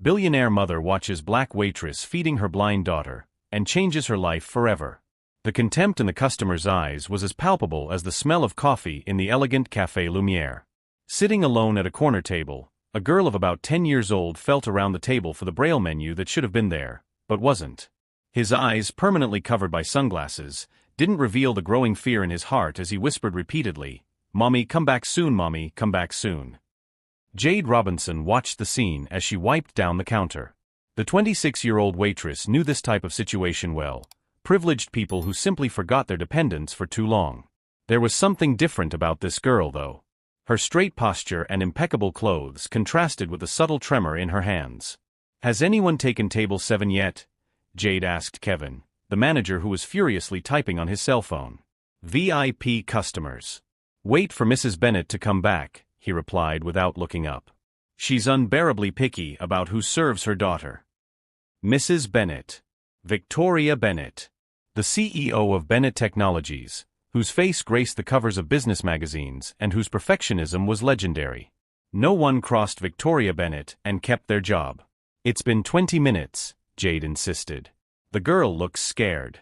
Billionaire mother watches black waitress feeding her blind daughter, and changes her life forever. The contempt in the customer's eyes was as palpable as the smell of coffee in the elegant Café Lumière. Sitting alone at a corner table, a girl of about 10 years old felt around the table for the Braille menu that should have been there, but wasn't. His eyes, permanently covered by sunglasses, didn't reveal the growing fear in his heart as he whispered repeatedly, "Mommy, come back soon, Mommy, come back soon." Jade Robinson watched the scene as she wiped down the counter. The 26-year-old waitress knew this type of situation well, privileged people who simply forgot their dependents for too long. There was something different about this girl, though. Her straight posture and impeccable clothes contrasted with the subtle tremor in her hands. "Has anyone taken table 7 yet?" Jade asked Kevin, the manager who was furiously typing on his cell phone. "VIP customers. Wait for Mrs. Bennett to come back," he replied without looking up. "She's unbearably picky about who serves her daughter." Mrs. Bennett. Victoria Bennett. The CEO of Bennett Technologies, whose face graced the covers of business magazines and whose perfectionism was legendary. No one crossed Victoria Bennett and kept their job. "It's been 20 minutes, Jade insisted. The girl looked scared.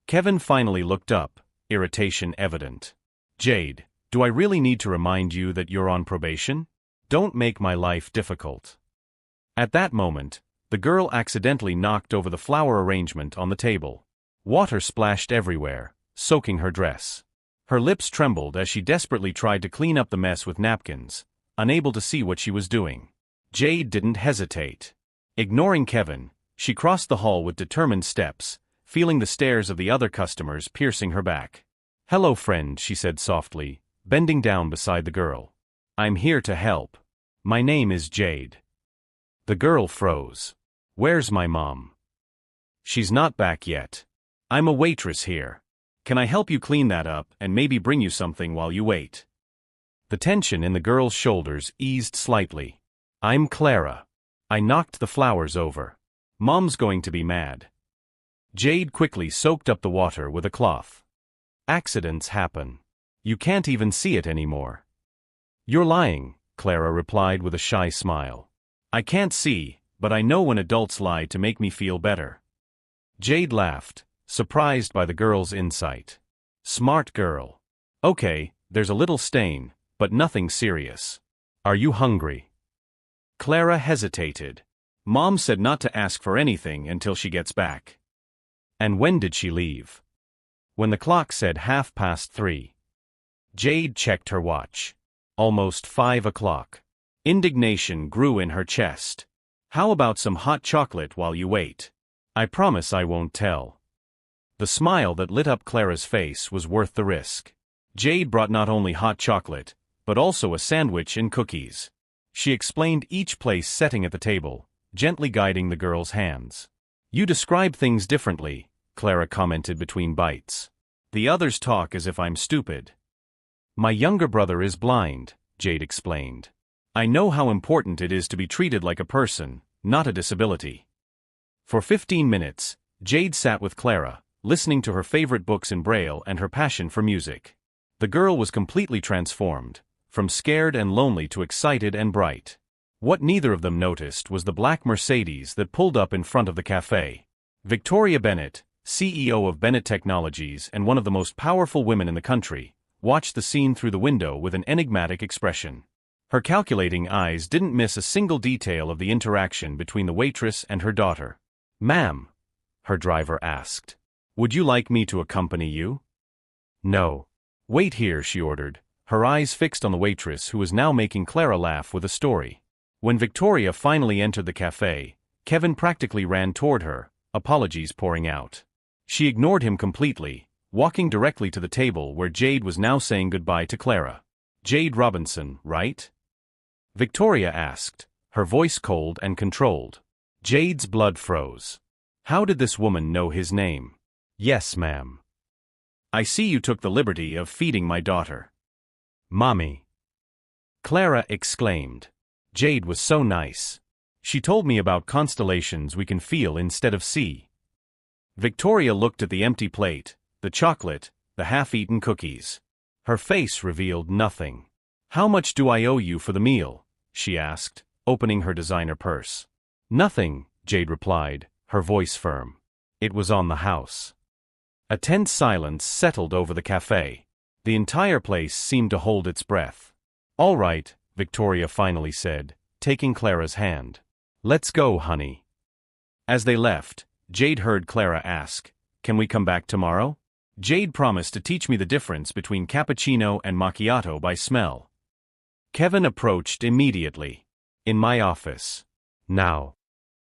Kevin finally looked up, irritation evident. "Jade, do I really need to remind you that you're on probation? Don't make my life difficult." At that moment, the girl accidentally knocked over the flower arrangement on the table. Water splashed everywhere, soaking her dress. Her lips trembled as she desperately tried to clean up the mess with napkins, unable to see what she was doing. Jade didn't hesitate. Ignoring Kevin, she crossed the hall with determined steps, feeling the stares of the other customers piercing her back. "Hello, friend," she said softly, bending down beside the girl. "I'm here to help. My name is Jade." The girl froze. "Where's my mom?" "She's not back yet. I'm a waitress here. Can I help you clean that up and maybe bring you something while you wait?" The tension in the girl's shoulders eased slightly. "I'm Clara. I knocked the flowers over. Mom's going to be mad." Jade quickly soaked up the water with a cloth. "Accidents happen. You can't even see it anymore." "You're lying," Clara replied with a shy smile. "I can't see, but I know when adults lie to make me feel better." Jade laughed, surprised by the girl's insight. "Smart girl. Okay, there's a little stain, but nothing serious. Are you hungry?" Clara hesitated. "Mom said not to ask for anything until she gets back." "And when did she leave?" "When the clock said 3:30. Jade checked her watch. Almost 5 o'clock. Indignation grew in her chest. "How about some hot chocolate while you wait? I promise I won't tell." The smile that lit up Clara's face was worth the risk. Jade brought not only hot chocolate, but also a sandwich and cookies. She explained each place setting at the table, gently guiding the girl's hands. "You describe things differently," Clara commented between bites. "The others talk as if I'm stupid." "My younger brother is blind," Jade explained. "I know how important it is to be treated like a person, not a disability." For 15 minutes, Jade sat with Clara, listening to her favorite books in Braille and her passion for music. The girl was completely transformed, from scared and lonely to excited and bright. What neither of them noticed was the black Mercedes that pulled up in front of the cafe. Victoria Bennett, CEO of Bennett Technologies and one of the most powerful women in the country, watched the scene through the window with an enigmatic expression. Her calculating eyes didn't miss a single detail of the interaction between the waitress and her daughter. "Ma'am," her driver asked, "would you like me to accompany you?" "No. Wait here," she ordered, her eyes fixed on the waitress who was now making Clara laugh with a story. When Victoria finally entered the cafe, Kevin practically ran toward her, apologies pouring out. She ignored him completely, walking directly to the table where Jade was now saying goodbye to Clara. "Jade Robinson, right?" Victoria asked, her voice cold and controlled. Jade's blood froze. How did this woman know his name? "Yes, ma'am." "I see you took the liberty of feeding my daughter." "Mommy!" Clara exclaimed. Jade was so nice. She told me about constellations we can feel instead of see. Victoria looked at the empty plate, the chocolate, the half-eaten cookies. Her face revealed nothing. "How much do I owe you for the meal?" she asked, opening her designer purse. Nothing, Jade replied, her voice firm. It was on the house. A tense silence settled over the cafe. The entire place seemed to hold its breath. All right, Victoria finally said, taking Clara's hand. Let's go, honey. As they left, Jade heard Clara ask, "Can we come back tomorrow?" Jade promised to teach me the difference between cappuccino and macchiato by smell. Kevin approached immediately. "In my office. Now."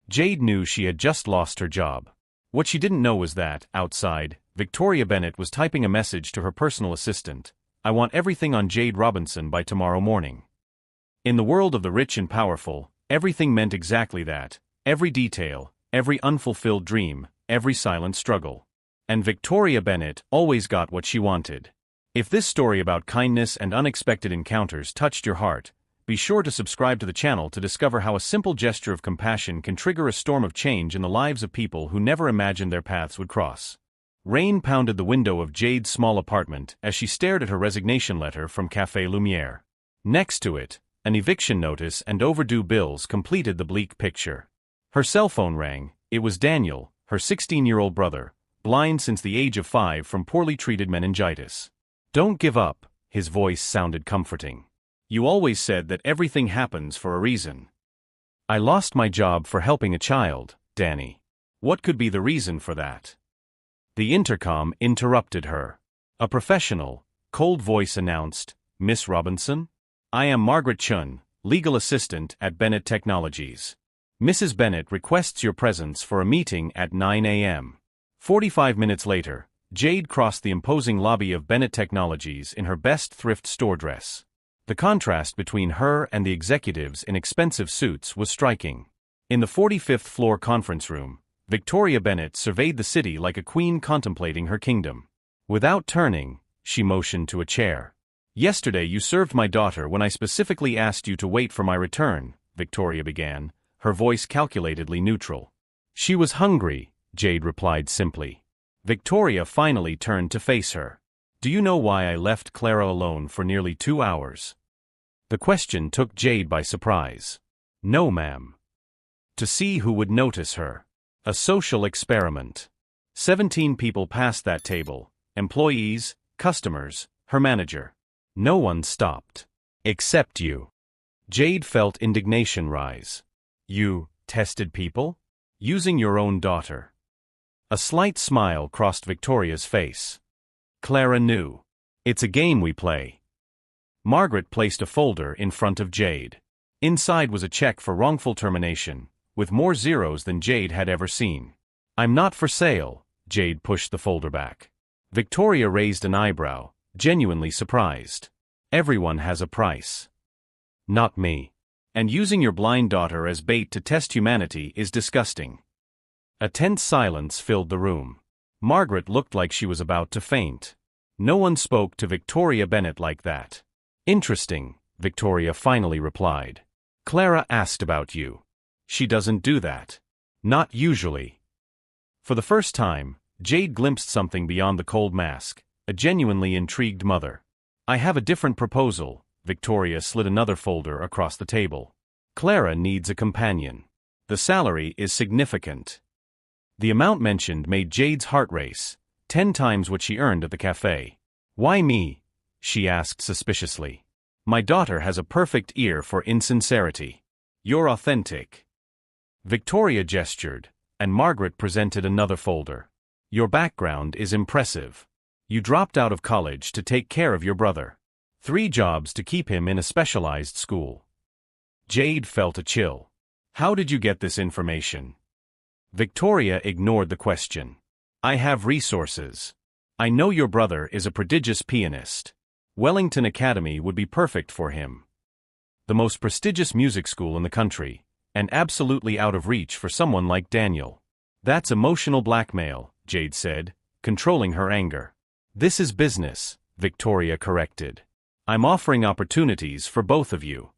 Jade knew she had just lost her job. What she didn't know was that, outside, Victoria Bennett was typing a message to her personal assistant. "I want everything on Jade Robinson by tomorrow morning." In the world of the rich and powerful, everything meant exactly that. Every detail, every unfulfilled dream, every silent struggle. And Victoria Bennett always got what she wanted. If this story about kindness and unexpected encounters touched your heart, be sure to subscribe to the channel to discover how a simple gesture of compassion can trigger a storm of change in the lives of people who never imagined their paths would cross. Rain pounded the window of Jade's small apartment as she stared at her resignation letter from Café Lumière. Next to it, an eviction notice and overdue bills completed the bleak picture. Her cell phone rang. It was Daniel, her 16-year-old brother, blind since the age of 5 from poorly treated meningitis. "Don't give up," his voice sounded comforting. "You always said that everything happens for a reason." "I lost my job for helping a child, Danny. What could be the reason for that?" The intercom interrupted her. A professional, cold voice announced, "Miss Robinson? I am Margaret Chun, legal assistant at Bennett Technologies. Mrs. Bennett requests your presence for a meeting at 9 a.m. 45 minutes later, Jade crossed the imposing lobby of Bennett Technologies in her best thrift store dress. The contrast between her and the executives in expensive suits was striking. In the 45th floor conference room, Victoria Bennett surveyed the city like a queen contemplating her kingdom. Without turning, she motioned to a chair. "Yesterday you served my daughter when I specifically asked you to wait for my return," Victoria began, her voice calculatedly neutral. "She was hungry," Jade replied simply. Victoria finally turned to face her. "Do you know why I left Clara alone for nearly 2 hours?" The question took Jade by surprise. "No, ma'am." "To see who would notice her. A social experiment. 17 people passed that table, employees, customers, her manager. No one stopped. Except you." Jade felt indignation rise. "You tested people? Using your own daughter?" A slight smile crossed Victoria's face. Clara knew. "It's a game we play." Margaret placed a folder in front of Jade. Inside was a check for wrongful termination, with more zeros than Jade had ever seen. "I'm not for sale," Jade pushed the folder back. Victoria raised an eyebrow, genuinely surprised. "Everyone has a price." "Not me. And using your blind daughter as bait to test humanity is disgusting." A tense silence filled the room. Margaret looked like she was about to faint. No one spoke to Victoria Bennett like that. "Interesting," Victoria finally replied. "Clara asked about you. She doesn't do that. Not usually." For the first time, Jade glimpsed something beyond the cold mask, a genuinely intrigued mother. "I have a different proposal." Victoria slid another folder across the table. "Clara needs a companion. The salary is significant." The amount mentioned made Jade's heart race, 10 times what she earned at the cafe. "Why me?" she asked suspiciously. "My daughter has a perfect ear for insincerity. You're authentic." Victoria gestured, and Margaret presented another folder. "Your background is impressive. You dropped out of college to take care of your brother. 3 jobs to keep him in a specialized school." Jade felt a chill. "How did you get this information?" Victoria ignored the question. "I have resources. I know your brother is a prodigious pianist. Wellington Academy would be perfect for him. The most prestigious music school in the country, and absolutely out of reach for someone like Daniel." "That's emotional blackmail," Jade said, controlling her anger. "This is business," Victoria corrected. "I'm offering opportunities for both of you."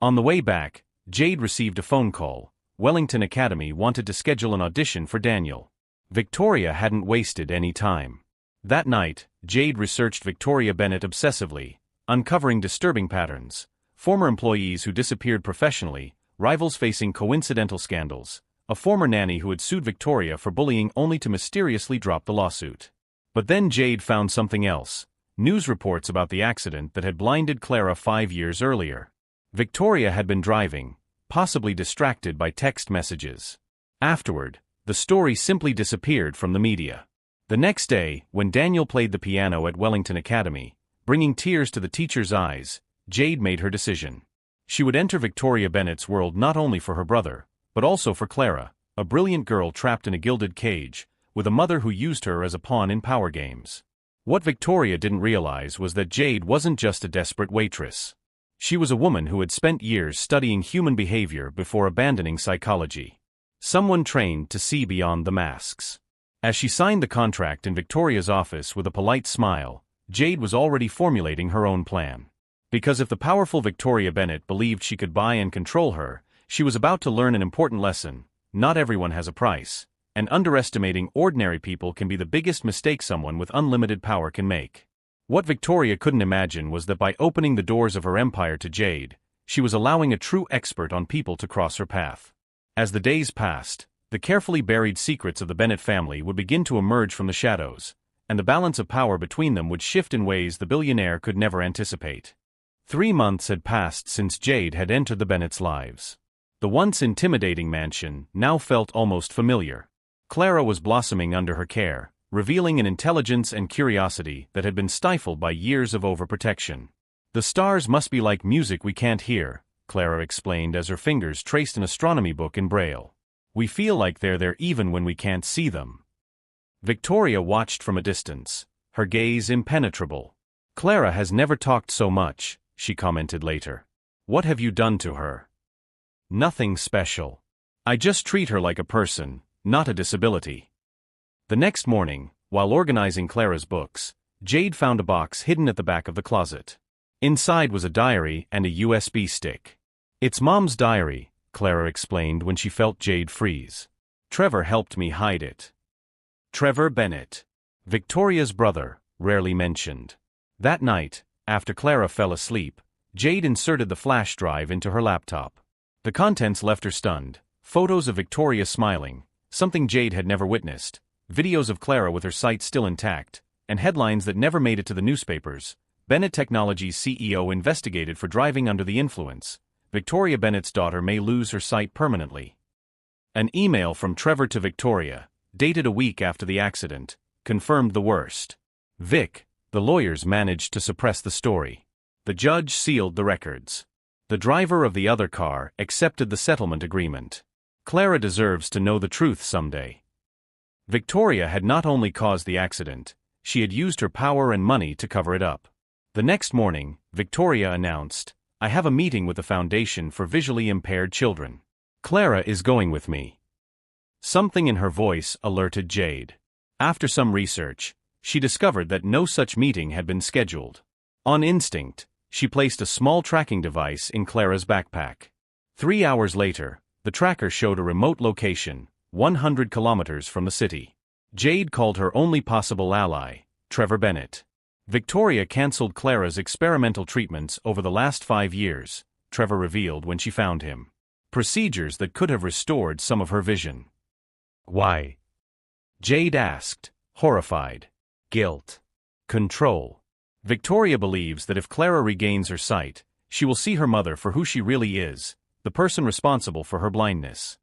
On the way back, Jade received a phone call. Wellington Academy wanted to schedule an audition for Daniel. Victoria hadn't wasted any time. That night, Jade researched Victoria Bennett obsessively, uncovering disturbing patterns, former employees who disappeared professionally, rivals facing coincidental scandals, a former nanny who had sued Victoria for bullying only to mysteriously drop the lawsuit. But then Jade found something else: news reports about the accident that had blinded Clara 5 years earlier. Victoria had been driving, possibly distracted by text messages. Afterward, the story simply disappeared from the media. The next day, when Daniel played the piano at Wellington Academy, bringing tears to the teacher's eyes, Jade made her decision. She would enter Victoria Bennett's world not only for her brother, but also for Clara, a brilliant girl trapped in a gilded cage, with a mother who used her as a pawn in power games. What Victoria didn't realize was that Jade wasn't just a desperate waitress. She was a woman who had spent years studying human behavior before abandoning psychology. Someone trained to see beyond the masks. As she signed the contract in Victoria's office with a polite smile, Jade was already formulating her own plan. Because if the powerful Victoria Bennett believed she could buy and control her, she was about to learn an important lesson: not everyone has a price, and underestimating ordinary people can be the biggest mistake someone with unlimited power can make. What Victoria couldn't imagine was that by opening the doors of her empire to Jade, she was allowing a true expert on people to cross her path. As the days passed, the carefully buried secrets of the Bennett family would begin to emerge from the shadows, and the balance of power between them would shift in ways the billionaire could never anticipate. 3 months had passed since Jade had entered the Bennetts' lives. The once intimidating mansion now felt almost familiar. Clara was blossoming under her care, revealing an intelligence and curiosity that had been stifled by years of overprotection. "The stars must be like music we can't hear," Clara explained as her fingers traced an astronomy book in Braille. "We feel like they're there even when we can't see them." Victoria watched from a distance, her gaze impenetrable. "Clara has never talked so much," she commented later. "What have you done to her?" "Nothing special. I just treat her like a person, not a disability." The next morning, while organizing Clara's books, Jade found a box hidden at the back of the closet. Inside was a diary and a USB stick. "It's Mom's diary," Clara explained when she felt Jade freeze. "Trevor helped me hide it." Trevor Bennett, Victoria's brother, rarely mentioned. That night, after Clara fell asleep, Jade inserted the flash drive into her laptop. The contents left her stunned: photos of Victoria smiling, something Jade had never witnessed, videos of Clara with her sight still intact, and headlines that never made it to the newspapers. Bennett Technologies CEO investigated for driving under the influence. Victoria Bennett's daughter may lose her sight permanently. An email from Trevor to Victoria, dated a week after the accident, confirmed the worst. Vic, the lawyers managed to suppress the story. The judge sealed the records. The driver of the other car accepted the settlement agreement. Clara deserves to know the truth someday. Victoria had not only caused the accident, she had used her power and money to cover it up. The next morning, Victoria announced, "I have a meeting with the Foundation for Visually Impaired Children. Clara is going with me." Something in her voice alerted Jade. After some research, she discovered that no such meeting had been scheduled. On instinct, she placed a small tracking device in Clara's backpack. 3 hours later, the tracker showed a remote location, 100 kilometers from the city. Jade called her only possible ally, Trevor Bennett. Victoria canceled Clara's experimental treatments over the last 5 years, Trevor revealed when she found him. Procedures that could have restored some of her vision. "Why?" Jade asked, horrified. "Guilt. Control." Victoria believes that if Clara regains her sight, she will see her mother for who she really is, the person responsible for her blindness.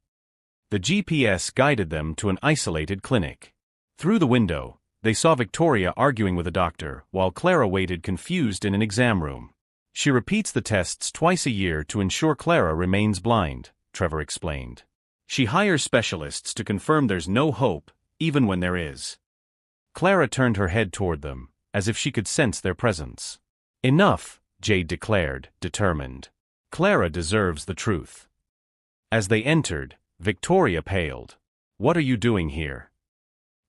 The GPS guided them to an isolated clinic. Through the window, they saw Victoria arguing with a doctor while Clara waited confused in an exam room. "She repeats the tests twice a year to ensure Clara remains blind," Trevor explained. "She hires specialists to confirm there's no hope, even when there is." Clara turned her head toward them, as if she could sense their presence. "Enough," Jade declared, determined. "Clara deserves the truth." As they entered, Victoria paled. "What are you doing here?"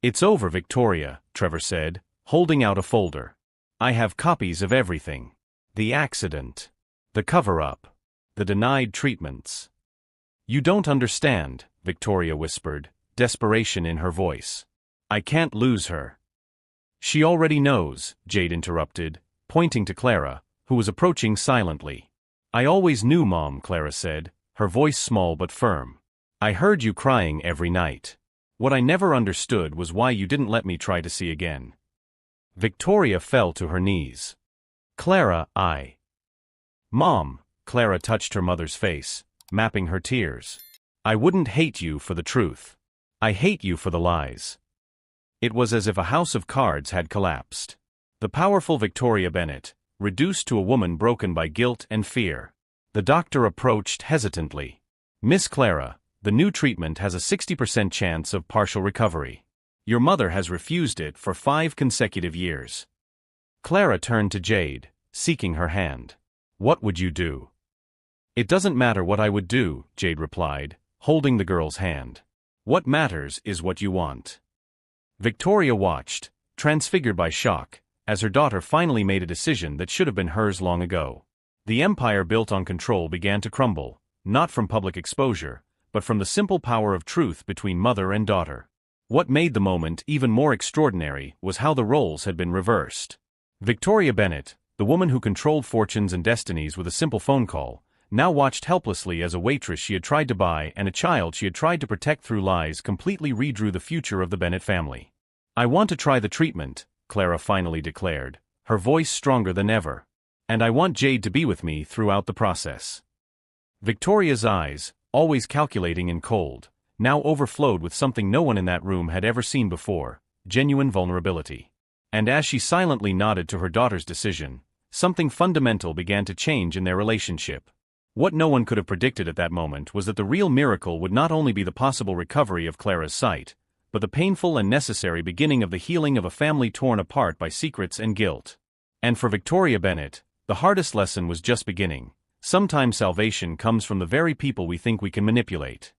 "It's over, Victoria," Trevor said, holding out a folder. "I have copies of everything. The accident. The cover-up. The denied treatments." "You don't understand," Victoria whispered, desperation in her voice. "I can't lose her." "She already knows," Jade interrupted, pointing to Clara, who was approaching silently. "I always knew, Mom," Clara said, her voice small but firm. "I heard you crying every night. What I never understood was why you didn't let me try to see again." Victoria fell to her knees. "Clara, Mom," Clara touched her mother's face, mapping her tears. "I wouldn't hate you for the truth. I hate you for the lies." It was as if a house of cards had collapsed. The powerful Victoria Bennett, reduced to a woman broken by guilt and fear. The doctor approached hesitantly. "Miss Clara, the new treatment has a 60% chance of partial recovery. Your mother has refused it for 5 consecutive years." Clara turned to Jade, seeking her hand. "What would you do?" "It doesn't matter what I would do," Jade replied, holding the girl's hand. "What matters is what you want." Victoria watched, transfigured by shock, as her daughter finally made a decision that should have been hers long ago. The empire built on control began to crumble, not from public exposure, but from the simple power of truth between mother and daughter. What made the moment even more extraordinary was how the roles had been reversed. Victoria Bennett, the woman who controlled fortunes and destinies with a simple phone call, now watched helplessly as a waitress she had tried to buy and a child she had tried to protect through lies completely redrew the future of the Bennett family. "I want to try the treatment," Clara finally declared, her voice stronger than ever. "And I want Jade to be with me throughout the process." Victoria's eyes, always calculating and cold, now overflowed with something no one in that room had ever seen before: genuine vulnerability. And as she silently nodded to her daughter's decision, something fundamental began to change in their relationship. What no one could have predicted at that moment was that the real miracle would not only be the possible recovery of Clara's sight, but the painful and necessary beginning of the healing of a family torn apart by secrets and guilt. And for Victoria Bennett, the hardest lesson was just beginning. Sometimes salvation comes from the very people we think we can manipulate.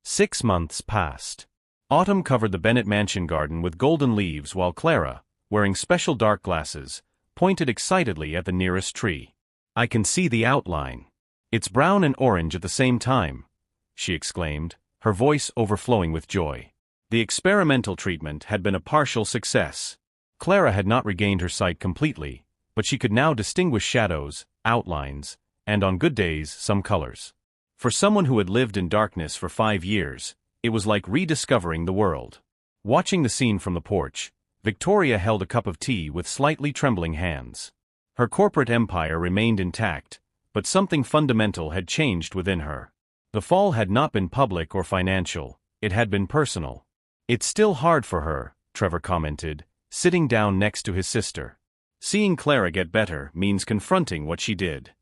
6 months passed. Autumn covered the Bennett mansion garden with golden leaves while Clara, wearing special dark glasses, pointed excitedly at the nearest tree. "I can see the outline. It's brown and orange at the same time," she exclaimed, her voice overflowing with joy. The experimental treatment had been a partial success. Clara had not regained her sight completely, but she could now distinguish shadows, outlines, and on good days, some colors. For someone who had lived in darkness for 5 years, it was like rediscovering the world. Watching the scene from the porch, Victoria held a cup of tea with slightly trembling hands. Her corporate empire remained intact, but something fundamental had changed within her. The fall had not been public or financial, it had been personal. "It's still hard for her," Trevor commented, sitting down next to his sister. "Seeing Clara get better means confronting what she did."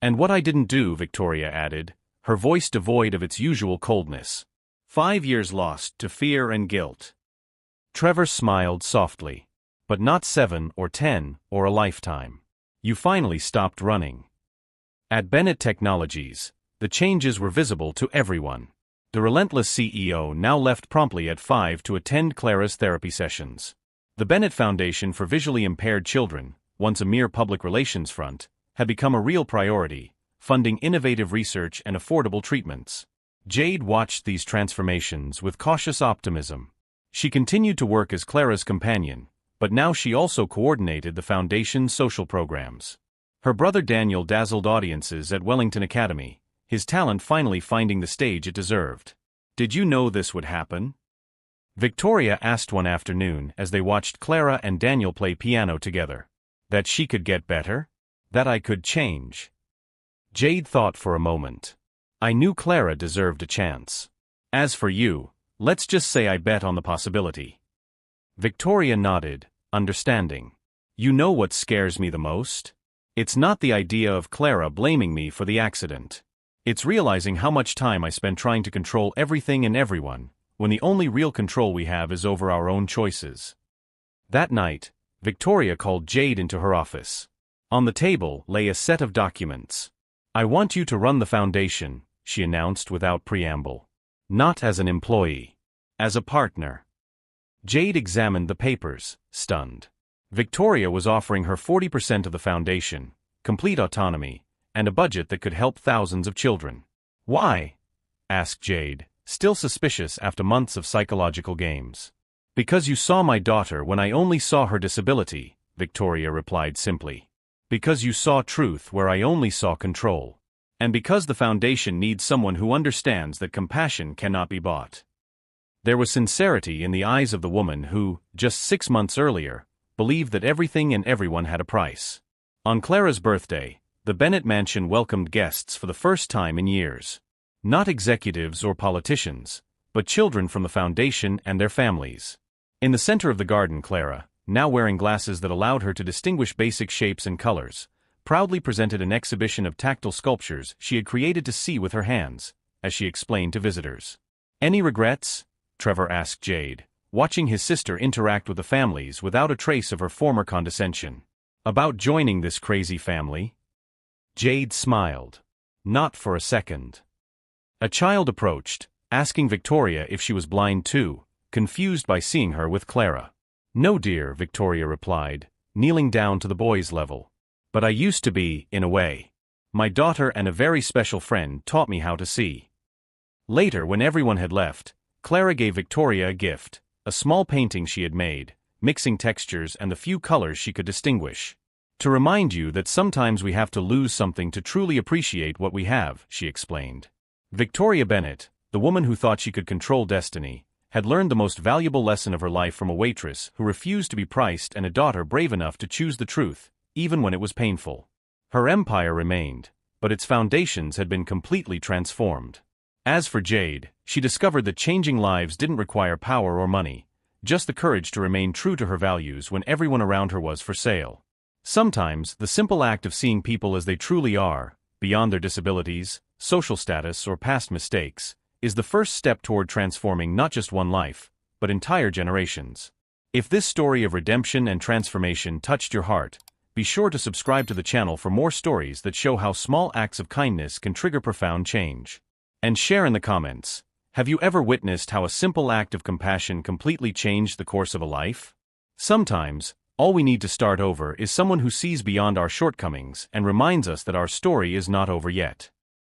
"And what I didn't do," Victoria added, her voice devoid of its usual coldness. 5 years lost to fear and guilt." Trevor smiled softly. "But not 7 or 10 or a lifetime. You finally stopped running." At Bennett Technologies, the changes were visible to everyone. The relentless CEO now left promptly at 5 to attend Clara's therapy sessions. The Bennett Foundation for Visually Impaired Children, once a mere public relations front, had become a real priority, funding innovative research and affordable treatments. Jade watched these transformations with cautious optimism. She continued to work as Clara's companion, but now she also coordinated the foundation's social programs. Her brother Daniel dazzled audiences at Wellington Academy, his talent finally finding the stage it deserved. "Did you know this would happen?" Victoria asked one afternoon as they watched Clara and Daniel play piano together. "That she could get better? That I could change?" Jade thought for a moment. "I knew Clara deserved a chance. As for you, let's just say I bet on the possibility." Victoria nodded, understanding. "You know what scares me the most? It's not the idea of Clara blaming me for the accident. It's realizing how much time I spend trying to control everything and everyone, when the only real control we have is over our own choices." That night, Victoria called Jade into her office. On the table lay a set of documents. "I want you to run the foundation," she announced without preamble. "Not as an employee. As a partner." Jade examined the papers, stunned. Victoria was offering her 40% of the foundation, complete autonomy, and a budget that could help thousands of children. "Why?" asked Jade, still suspicious after months of psychological games. "Because you saw my daughter when I only saw her disability," Victoria replied simply. "Because you saw truth where I only saw control." And because the foundation needs someone who understands that compassion cannot be bought. There was sincerity in the eyes of the woman who, just 6 months earlier, believed that everything and everyone had a price. On Clara's birthday, the Bennett mansion welcomed guests for the first time in years. Not executives or politicians, but children from the foundation and their families. In the center of the garden, Clara, now wearing glasses that allowed her to distinguish basic shapes and colors, proudly presented an exhibition of tactile sculptures she had created to see with her hands, as she explained to visitors. "Any regrets?" Trevor asked Jade, watching his sister interact with the families without a trace of her former condescension. "About joining this crazy family?" Jade smiled. "Not for a second." A child approached, asking Victoria if she was blind too, confused by seeing her with Clara. "No dear," Victoria replied, kneeling down to the boy's level. "But I used to be, in a way. My daughter and a very special friend taught me how to see." Later, when everyone had left, Clara gave Victoria a gift, a small painting she had made, mixing textures and the few colors she could distinguish. "To remind you that sometimes we have to lose something to truly appreciate what we have," she explained. Victoria Bennett, the woman who thought she could control destiny, had learned the most valuable lesson of her life from a waitress who refused to be priced and a daughter brave enough to choose the truth, even when it was painful. Her empire remained, but its foundations had been completely transformed. As for Jade, she discovered that changing lives didn't require power or money, just the courage to remain true to her values when everyone around her was for sale. Sometimes, the simple act of seeing people as they truly are, beyond their disabilities, social status, or past mistakes, is the first step toward transforming not just one life, but entire generations. If this story of redemption and transformation touched your heart, be sure to subscribe to the channel for more stories that show how small acts of kindness can trigger profound change. And share in the comments, have you ever witnessed how a simple act of compassion completely changed the course of a life? Sometimes, all we need to start over is someone who sees beyond our shortcomings and reminds us that our story is not over yet.